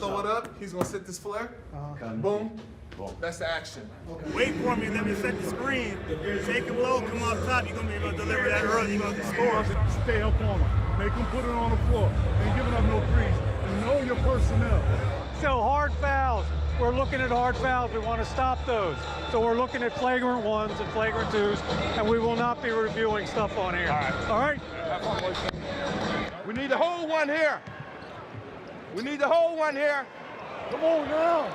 throw it up. He's gonna set this flare. Boom. That's the action. Wait for me, let me set the screen. Shake him low, come up top. You're gonna be able to deliver that early. You're gonna score. Stay up on him. Make him put it on the floor. Ain't giving up no threes. And know your personnel. So hard fouls. We're looking at hard fouls. We want to stop those. So we're looking at flagrant ones and flagrant twos, and we will not be reviewing stuff on here. All right? We need to hold one here. We need to hold one here. Come on now.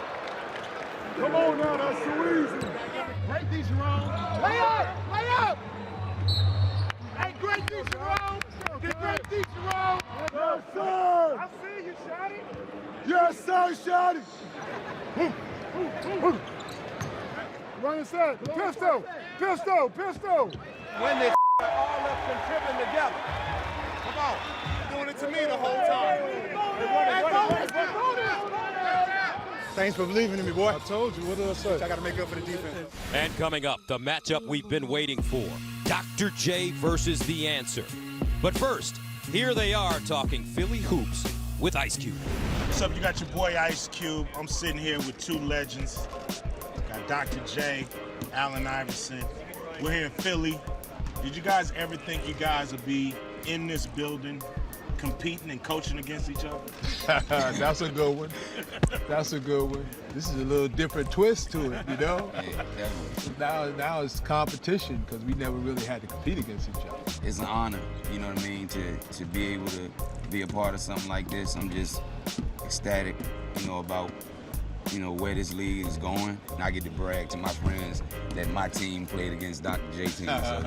Come on now, that's too easy. Great D, Jerome. Lay up! Lay up! Hey, great D, Jerome! Get great D, Jerome! Yes, sir! I see you, Shotty. Yes, sir, Shotty! Run inside. Pistol! Pistol! Pistol! When this all up contributing together. Come on. Doing it to me the whole time. Thanks for believing in me, boy. I told you. What did I say? I got to make up for the defense. And coming up, the matchup we've been waiting for. Dr. J versus The Answer. But first, here they are talking Philly hoops with Ice Cube. What's up? You got your boy Ice Cube. I'm sitting here with two legends. Got Dr. J, Allen Iverson. We're here in Philly. Did you guys ever think you guys would be in this building competing and coaching against each other? That's a good one. That's a good one. This is a little different twist to it, you know? Now it's competition because we never really had to compete against each other. It's an honor, you know what I mean, to be able to be a part of something like this. I'm just ecstatic, you know, about, you know, where this league is going. And I get to brag to my friends that my team played against Dr. J team. I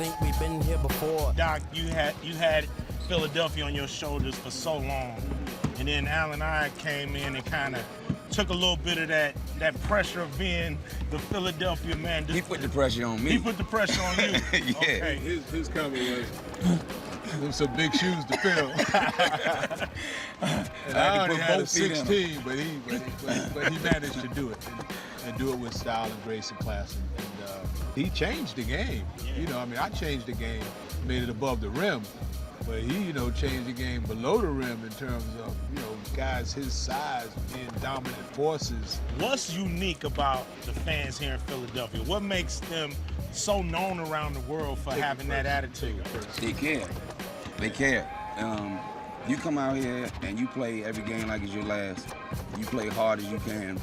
think we've been here before. Doc, you had Philadelphia on your shoulders for so long. And then Allen I came in and kind of took a little bit of that pressure of being the Philadelphia man. He put the pressure on me. He put the pressure on you. Yeah. Okay. His comment was some big shoes to fill. And I only had a 16, but he managed to do it and do it with style and grace and class. And he changed the game. Yeah. You know, I mean, I changed the game, made it above the rim. But he, you know, changed the game below the rim in terms of, you know, guys his size being dominant forces. What's unique about the fans here in Philadelphia? What makes them so known around the world for having that attitude? They care. They care. You come out here and you play every game like it's your last. You play hard as you can.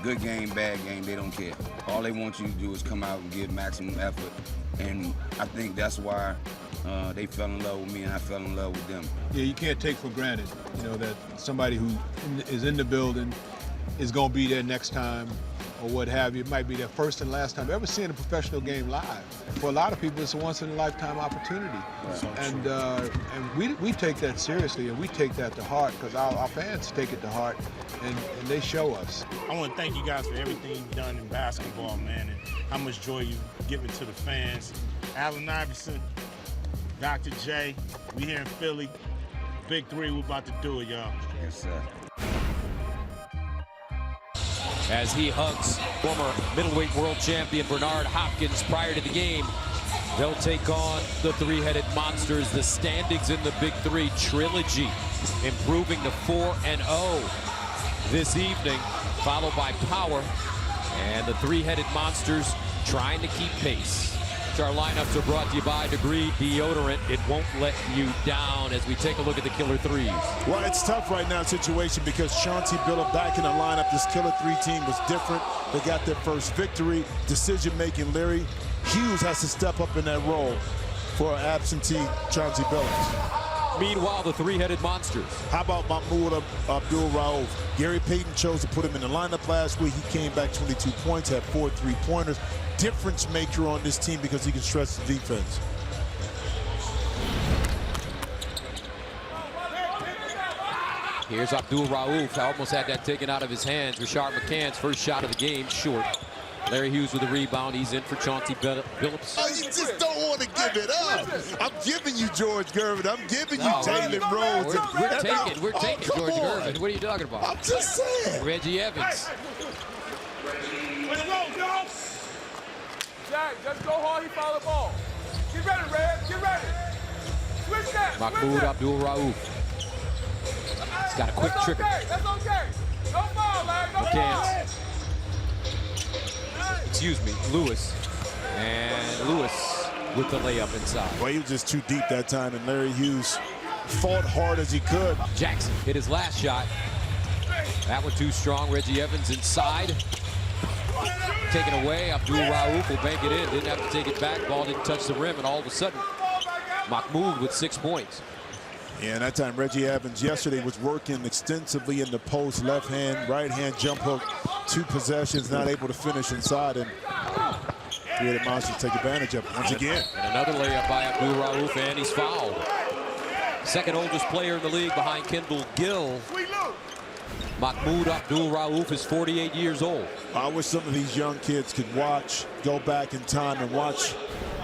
Good game, bad game, they don't care. All they want you to do is come out and give maximum effort. And I think that's why they fell in love with me and I fell in love with them. Yeah, you can't take for granted, you know, that somebody who is in the building is going to be there next time or what have you. It might be their first and last time ever seeing a professional game live. For a lot of people, it's a once-in-a-lifetime opportunity. Right. And we take that seriously and we take that to heart because our fans take it to heart and they show us. I want to thank you guys for everything you've done in basketball, man, and how much joy you've given to the fans. Allen Iverson, Dr. J, we here in Philly. Big three, we're about to do it, y'all. Yes, sir. As he hugs former middleweight world champion Bernard Hopkins prior to the game, they'll take on the three-headed monsters. The standings in the Big Three trilogy improving to 4-0 this evening, followed by Power, and the three-headed monsters trying to keep pace. Our lineups are brought to you by Degree Deodorant. It won't let you down as we take a look at the Killer Threes. Well, it's tough right now situation because Chauncey Billups back in the lineup. This Killer Three team was different. They got their first victory. Decision-making, Larry Hughes has to step up in that role for absentee Chauncey Billups. Meanwhile, the three-headed monsters. How about Mahmoud Abdul-Rauf? Gary Payton chose to put him in the lineup last week. He came back 22 points, had 4 3-pointers. Difference maker on this team because he can stretch the defense. Here's Abdul-Rauf. Almost had that taken out of his hands. Rashard McCann's first shot of the game, short. Larry Hughes with the rebound. He's in for Chauncey Billups. Oh, you just don't want to give it up. I'm giving you George Gervin. I'm giving you Jalen Rhodes. We're taking George Gervin. What are you talking about? I'm just saying. Reggie Evans. Jack, just go hard, he fouled the ball. Get ready, Red. Get ready. Switch that. Mahmoud Abdul-Rauf. He's got a quick trigger. That's okay. No foul, man. No foul. Excuse me, Lewis. And Lewis with the layup inside. Well, he was just too deep that time, and Larry Hughes fought hard as he could. Jackson hit his last shot. That one too strong. Reggie Evans inside. Taken away. Abdul-Rauf will bank it in. Didn't have to take it back. Ball didn't touch the rim, and all of a sudden, Mahmoud with 6 points. Yeah, and that time Reggie Evans yesterday was working extensively in the post, left hand, right hand jump hook, 2 possessions, not able to finish inside, and three-headed Monsters take advantage of it once again. And another layup by Abdul-Rauf, and he's fouled. Second oldest player in the league behind Kendall Gill. Mahmoud Abdul-Rauf is 48 years old. I wish some of these young kids could go back in time and watch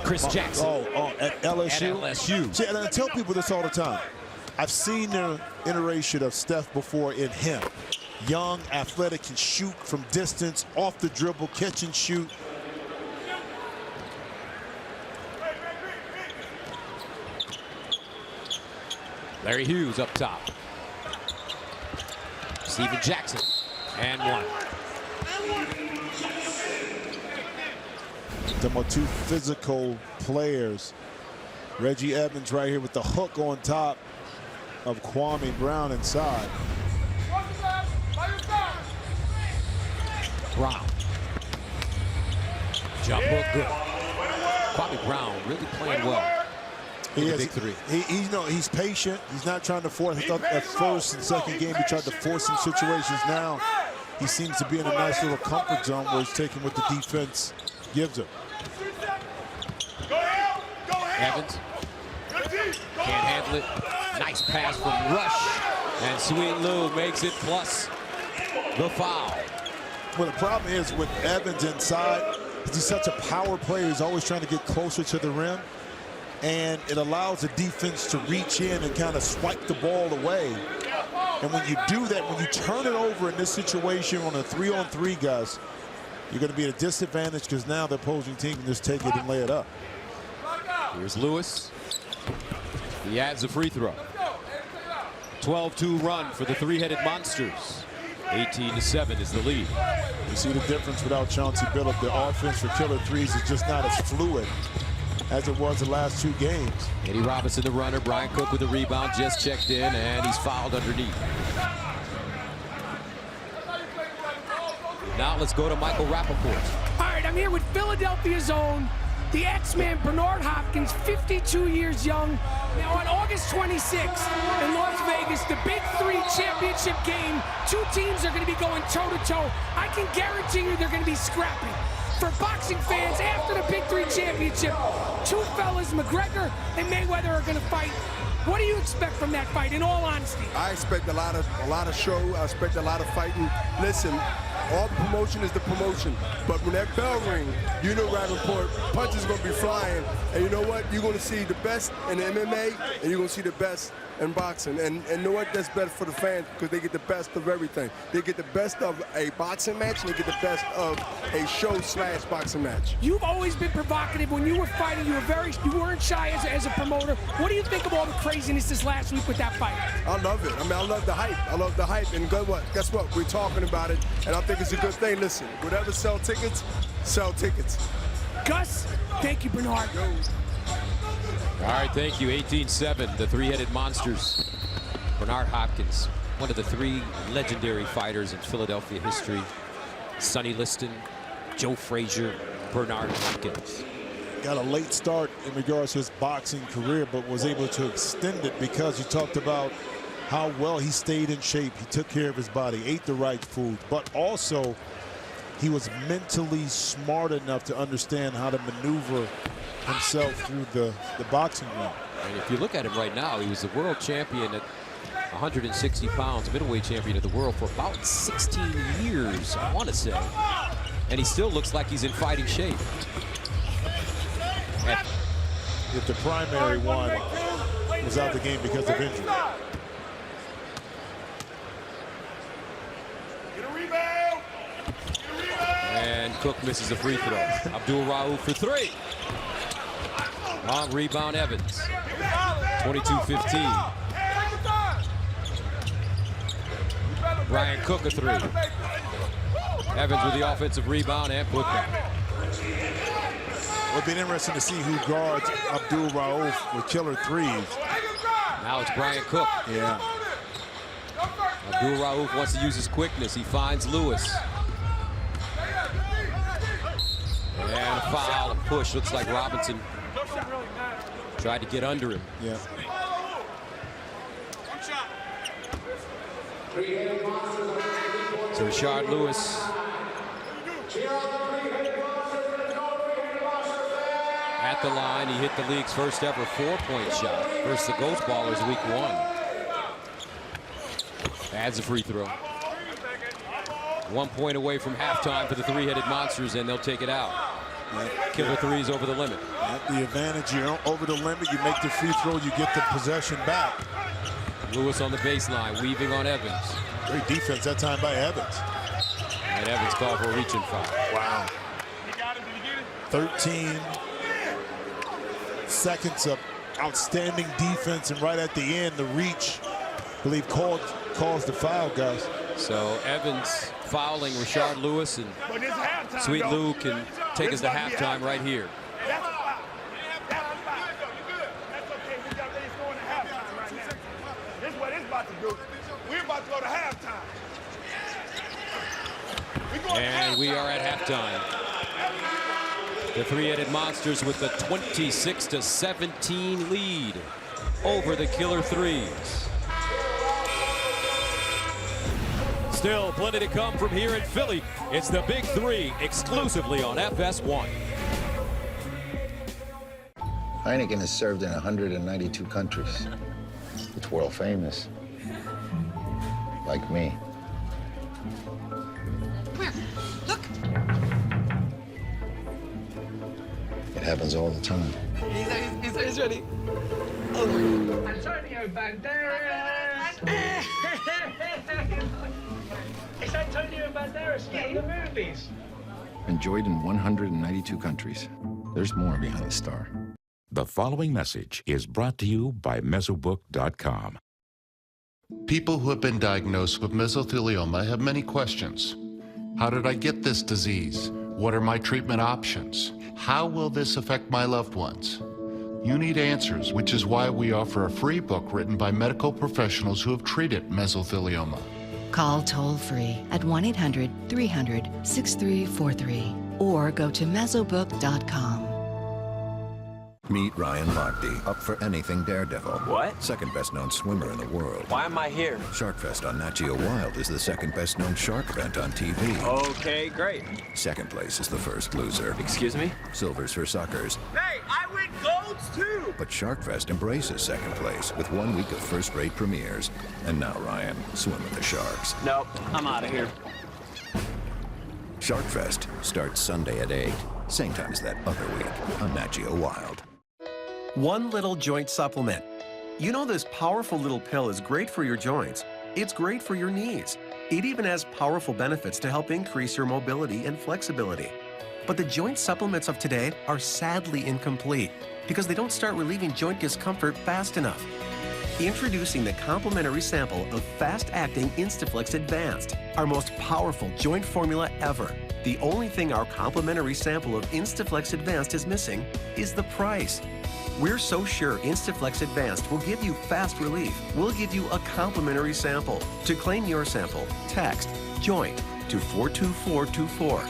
Chris Jackson. At LSU. At LSU. See, and I tell people this all the time. I've seen the iteration of Steph before in him. Young, athletic, can shoot from distance, off the dribble, catch and shoot. Larry Hughes up top. Steven Jackson, and one. Talking about 2 physical players. Reggie Evans right here with the hook on top of Kwame Brown inside. Brown. Jump hook good. Kwame Brown really playing well. He is. Big three. He's patient. He's not trying to force. I thought at first and second game he tried to force some situations. Now he seems to be in a nice little comfort zone where he's taking what the defense gives him. Evans can't handle it. Nice pass from Rush, and Sweet Lou makes it plus the foul. Well, the problem is with Evans inside, he's such a power player. He's always trying to get closer to the rim. And it allows the defense to reach in and kind of swipe the ball away. And when you do that, when you turn it over in this situation on a 3-on-3, guys, you're going to be at a disadvantage because now the opposing team can just take it and lay it up. Here's Lewis. He adds a free throw. 12-2 run for the three-headed Monsters. 18-7 is the lead. You see the difference without Chauncey Billups. The offense for Killer 3's is just not as fluid as it was the last 2 games. Eddie Robinson, the runner. Brian Cook with the rebound, just checked in, and he's fouled underneath. Now let's go to Michael Rappaport. All right, I'm here with Philadelphia's own, the X-Man Bernard Hopkins, 52 years young. Now on August 26th in Las Vegas, the Big 3 championship game, 2 teams are going to be going toe-to-toe. I can guarantee you they're going to be scrappy. For boxing fans, after the Big 3 championship, 2 fellas, McGregor and Mayweather, are going to fight. What do you expect from that fight, in all honesty? I expect a lot of show. I expect a lot of fighting. Listen, all the promotion is the promotion, but when that bell ring, you know Rappaport, punches going to be flying, and you know what? You're going to see the best in the MMA, and you're going to see the best in boxing. And you know what? That's better for the fans because they get the best of everything. They get the best of a boxing match, and they get the best of a show/boxing match. You've always been provocative. When you were fighting, you weren't shy as a promoter. What do you think of all the craziness this last week with that fight? I love it. I mean, I love the hype. I love the hype. And guess what? We're talking about it, and I think it's a good thing. Listen, whatever sell tickets, sell tickets. Gus, thank you, Bernard. All right, thank you. 18-7, the three-headed Monsters. Bernard Hopkins, one of the 3 legendary fighters in Philadelphia history. Sonny Liston, Joe Frazier, Bernard Hopkins. Got a late start in regards to his boxing career, but was able to extend it because you talked about how well he stayed in shape. He took care of his body, ate the right food, but also he was mentally smart enough to understand how to maneuver himself through the boxing ring. And if you look at him right now, he was the world champion at 160 pounds, middleweight champion of the world for about 16 years, I want to say. And he still looks like he's in fighting shape. If the primary one was out the game because of injury. And Cook misses a free throw. Abdul-Rauf for 3. Long rebound, Evans. 22-15. Brian Cook a three. Evans with the offensive rebound and putback. It'll be interesting to see who guards Abdul Rauf with killer threes. Now it's Brian Cook. Yeah. Abdul Rauf wants to use his quickness. He finds Lewis. And a foul, a push. Looks like Robinson tried to get under him. Yeah. So Rashard Lewis at the line. He hit the league's first ever 4-point shot versus the Ghost Ballers week 1. Adds a free throw. 1 point away from halftime for the three-headed monsters, and they'll take it out. Killer threes over the limit. The advantage, you're over the limit, you make the free throw, you get the possession back. Lewis on the baseline, weaving on Evans. Great defense that time by Evans. And Evans called for a reaching foul. Wow. 13 seconds of outstanding defense, and right at the end, the reach, I believe, calls the foul, guys. So Evans fouling Rashard Lewis, and Sweet Lou can take us to halftime right here. And we are at halftime. The three-headed monsters with the 26-17 lead over the Killer Threes. Still plenty to come from here in Philly. It's the Big Three exclusively on FS1. Heineken is served in 192 countries. It's world famous. Like me. Look. It happens all the time. He's ready. Oh. Antonio Banderas. It's Antonio Banderas from the movies. Enjoyed in 192 countries. There's more behind the star. The following message is brought to you by Mesobook.com. People who have been diagnosed with mesothelioma have many questions. How did I get this disease? What are my treatment options? How will this affect my loved ones? You need answers, which is why we offer a free book written by medical professionals who have treated mesothelioma. Call toll-free at 1-800-300-6343 or go to mesobook.com. Meet Ryan Lochte, up for anything daredevil. What? Second best known swimmer in the world. Why am I here? Sharkfest on Nat Geo Wild is the second best known shark event on TV. Okay, great. Second place is the first loser. Excuse me? Silver's for suckers. Hey, I win golds too! But Sharkfest embraces second place with 1 week of first-rate premieres. And now, Ryan, swim with the sharks. Nope, I'm out of here. Sharkfest starts Sunday at 8. Same time as that other week on Nat Geo Wild. One Little Joint Supplement. You know this powerful little pill is great for your joints. It's great for your knees. It even has powerful benefits to help increase your mobility and flexibility. But the joint supplements of today are sadly incomplete because they don't start relieving joint discomfort fast enough. Introducing the complimentary sample of fast-acting Instaflex Advanced, our most powerful joint formula ever. The only thing our complimentary sample of Instaflex Advanced is missing is the price. We're so sure Instaflex Advanced will give you fast relief. We'll give you a complimentary sample. To claim your sample, text JOINT to 42424.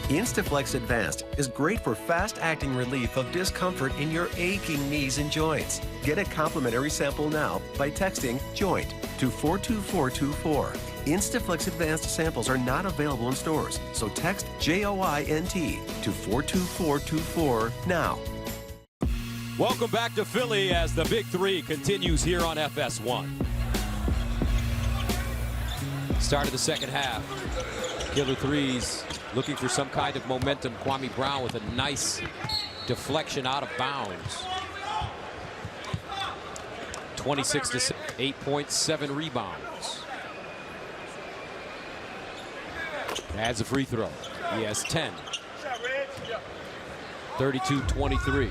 Instaflex Advanced is great for fast-acting relief of discomfort in your aching knees and joints. Get a complimentary sample now by texting JOINT to 42424. Instaflex Advanced samples are not available in stores, so text JOINT to 42424 now. Welcome back to Philly as the Big Three continues here on FS1. Start of the second half. Killer Threes looking for some kind of momentum. Kwame Brown with a nice deflection out of bounds. 26-6, 8.7 rebounds. Adds a free throw. He has 10. 32-23.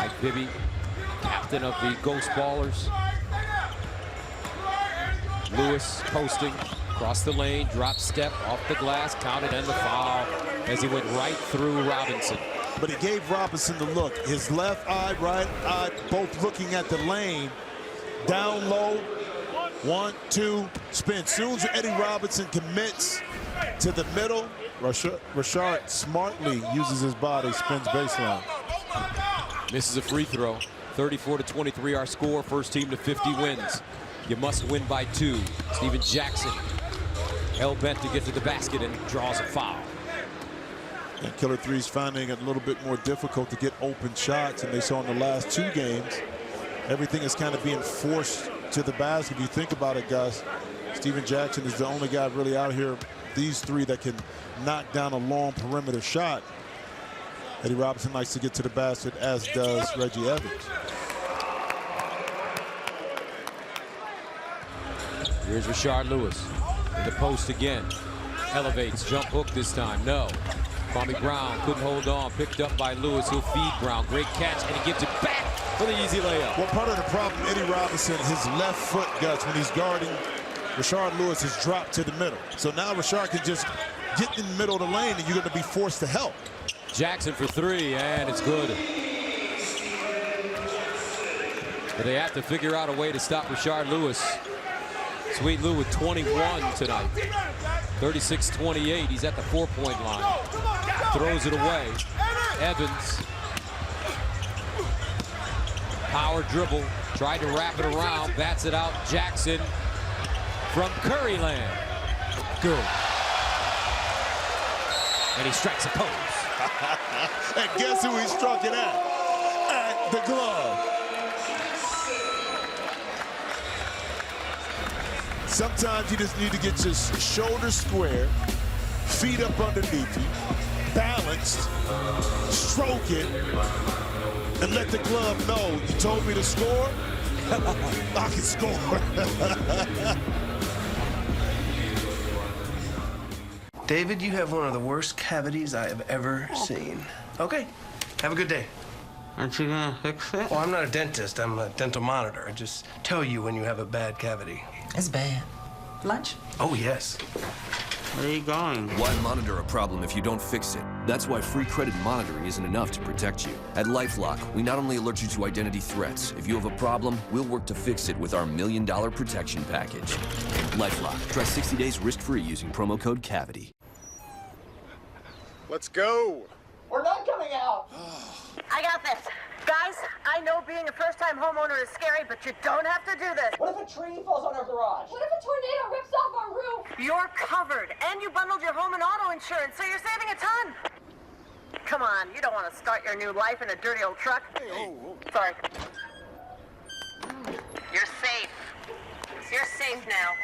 Mike Bibby, captain of the Ghost Ballers. Lewis posting across the lane, drop step off the glass, counted and the foul as he went right through Robinson. But he gave Robinson the look. His left eye, right eye, both looking at the lane. Down low, 1, 2, spin. Soon as Eddie Robinson commits to the middle, Rashard smartly uses his body, spins baseline. Misses a free throw. 34-23 our score. First team to 50 wins. You must win by 2. Steven Jackson, hell-bent to get to the basket and draws a foul. And Killer 3's finding it a little bit more difficult to get open shots, and they saw in the last 2 games, everything is kind of being forced to the basket. If you think about it, guys, Steven Jackson is the only guy really out here, these 3, that can knock down a long perimeter shot. Eddie Robinson likes to get to the basket, as does Reggie Evans. Here's Rashard Lewis in the post again. Elevates, jump hook this time, no. Kwame Brown couldn't hold on, picked up by Lewis. He'll feed Brown, great catch, and he gives it back for the easy layup. Well, part of the problem, Eddie Robinson, his left foot guts when he's guarding Rashard Lewis is dropped to the middle. So now Rashard can just get in the middle of the lane and you're going to be forced to help. Jackson for 3, and it's good. But they have to figure out a way to stop Rashard Lewis. Sweet Lou with 21 tonight. 36-28, he's at the 4-point line. Throws it away. Evans. Power dribble, tried to wrap it around, bats it out. Jackson from Curryland. Good. And he strikes a pose. And guess who he struck it at? At the glove. Sometimes you just need to get your shoulders square, feet up underneath you, balanced, stroke it, and let the glove know you told me to score. I can score. David, you have one of the worst cavities I have ever seen. Okay, have a good day. Aren't you gonna fix it? Well, I'm not a dentist, I'm a dental monitor. I just tell you when you have a bad cavity. It's bad. Lunch? Oh, yes. Where are you going? Why monitor a problem if you don't fix it? That's why free credit monitoring isn't enough to protect you. At LifeLock, we not only alert you to identity threats. If you have a problem, we'll work to fix it with our $1 Million Protection Package. LifeLock. Try 60 days risk-free using promo code CAVITY. Let's go. We're not coming out. I got this. Guys, I know being a first-time homeowner is scary, but you don't have to do this. What if a tree falls on our garage? What if a tornado rips off our roof? You're covered, and you bundled your home and auto insurance, so you're saving a ton. Come on, you don't want to start your new life in a dirty old truck. Hey, sorry. You're safe. You're safe now.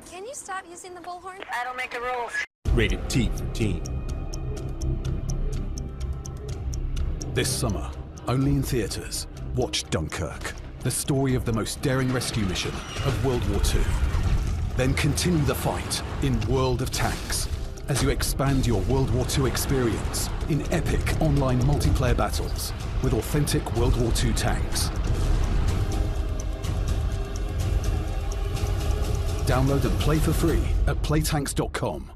Can you stop using the bullhorn? I don't make the rules. Rated T for Teen. This summer, only in theaters, watch Dunkirk, the story of the most daring rescue mission of World War II. Then continue the fight in World of Tanks as you expand your World War II experience in epic online multiplayer battles with authentic World War II tanks. Download and play for free at playtanks.com.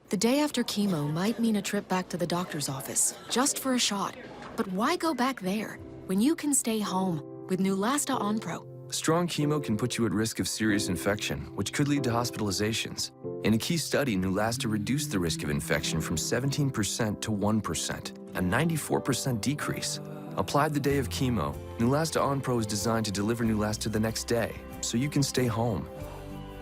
The day after chemo might mean a trip back to the doctor's office, just for a shot. But why go back there when you can stay home with Neulasta Onpro? Strong chemo can put you at risk of serious infection, which could lead to hospitalizations. In a key study, Neulasta reduced the risk of infection from 17% to 1%, a 94% decrease. Applied the day of chemo, Neulasta Onpro is designed to deliver Neulasta the next day, so you can stay home.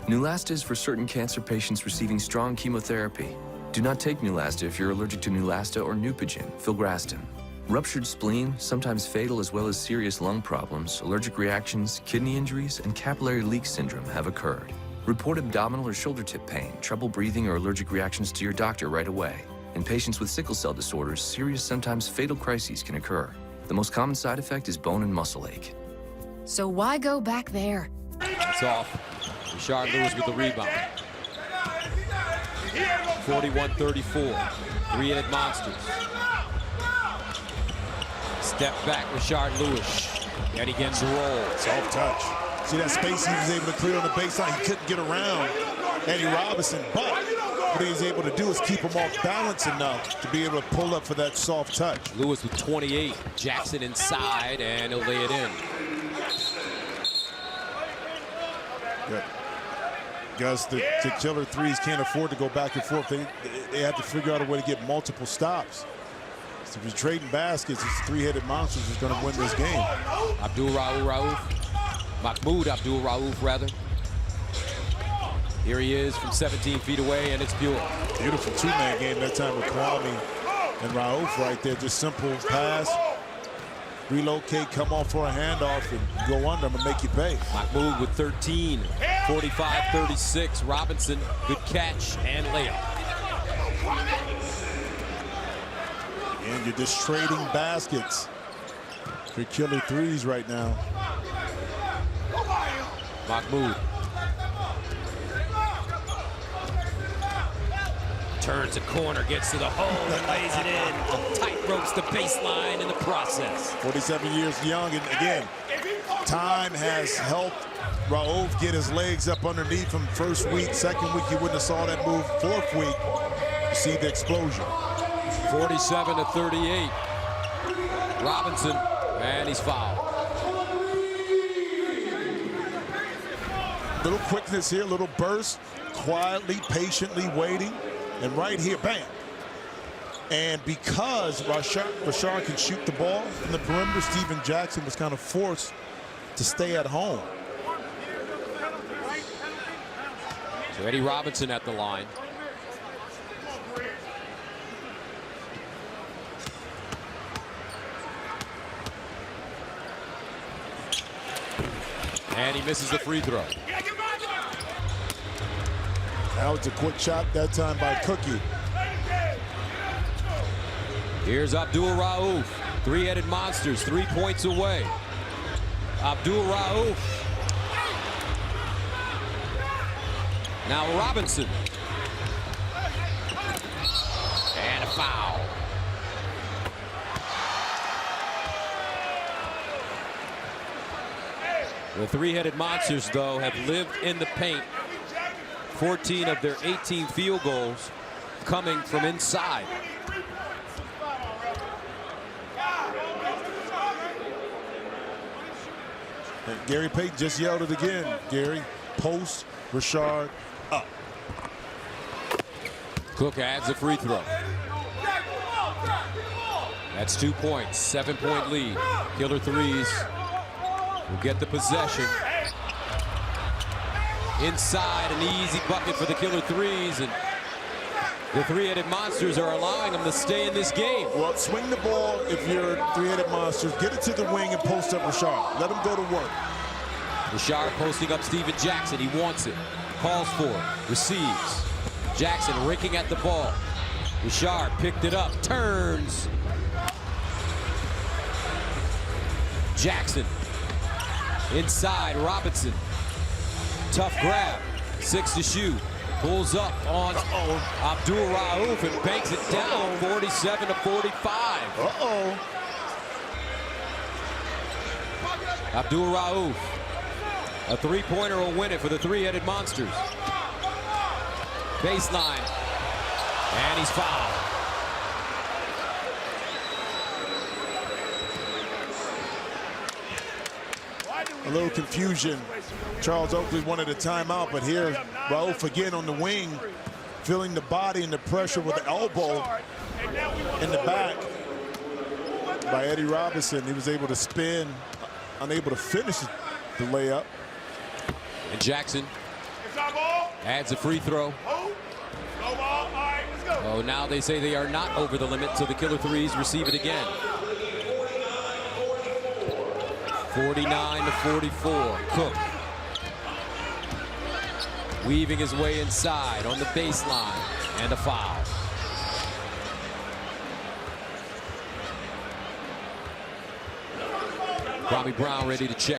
Neulasta is for certain cancer patients receiving strong chemotherapy. Do not take Neulasta if you're allergic to Neulasta or Neupogen, filgrastim. Ruptured spleen, sometimes fatal as well as serious lung problems, allergic reactions, kidney injuries, and capillary leak syndrome have occurred. Report abdominal or shoulder tip pain, trouble breathing, or allergic reactions to your doctor right away. In patients with sickle cell disorders, serious, sometimes fatal crises can occur. The most common side effect is bone and muscle ache. So why go back there? It's off. Rashard Lewis with the rebound. 41-34. Three-headed monsters. Step back, Rashard Lewis. And he gets a roll. Soft touch. See that space he was able to clear on the baseline. He couldn't get around Eddie Robinson, but what he was able to do is keep him off balance enough to be able to pull up for that soft touch. Lewis with 28. Jackson inside, and he'll lay it in. Good. Guys, the killer threes can't afford to go back and forth. They have to figure out a way to get multiple stops. So if you're trading baskets, it's three-headed monsters who's going to win this game. Mahmoud Abdul Rauf, rather. Here he is from 17 feet away, and it's pure. Beautiful two-man game that time with Kwame and Rauf right there. Just simple pass, relocate, come off for a handoff, and go under them and make you pay. Mahmoud with 13, 45-36. Robinson, good catch and layup. And you're just trading baskets for killer threes right now. Mahmoud. Turns a corner, gets to the hole, and lays it in. Tight ropes the baseline in the process. 47 years young, and again, time has helped Rauf get his legs up underneath him. First week, second week, you wouldn't have saw that move. Fourth week, you see the explosion. 47-38. Robinson, and he's fouled. Little quickness here, little burst, quietly, patiently waiting, and right here, bam. And because Rashard can shoot the ball from the perimeter, Steven Jackson was kind of forced to stay at home. So Eddie Robinson at the line. And he misses the free throw. That was a quick shot that time by Cookie. Here's Abdul Rauf. Three-headed monsters, 3 points away. Abdul Rauf. Now Robinson. And a foul. The three-headed monsters, though, have lived in the paint. 14 of their 18 field goals coming from inside. And Gary Payton just yelled it again. Gary, post, Rashard, up. Cook adds a free throw. That's 2 points, 7-point lead. Killer threes will get the possession. Inside, an easy bucket for the killer threes, and the three-headed monsters are allowing them to stay in this game. Well, swing the ball if you're three-headed monsters. Get it to the wing and post up Rashard. Let him go to work. Rashard posting up Steven Jackson. He wants it. Calls for it. Receives. Jackson raking at the ball. Rashard picked it up. Turns. Jackson. Inside. Robinson. Tough grab. 6 to shoot. Pulls up on Abdul Rauf and banks it down. 47-45. Abdul Rauf. A three-pointer will win it for the three-headed monsters. Baseline. And he's fouled. A little confusion. Charles Oakley wanted a timeout, but here Rauf again on the wing, feeling the body and the pressure with the elbow in the back by Eddie Robinson. He was able to spin, unable to finish the layup. And Jackson adds a free throw. Oh, now they say they are not over the limit, so the killer threes receive it again. 49-44. Cook weaving his way inside on the baseline, and a foul. Kwame Brown ready to check.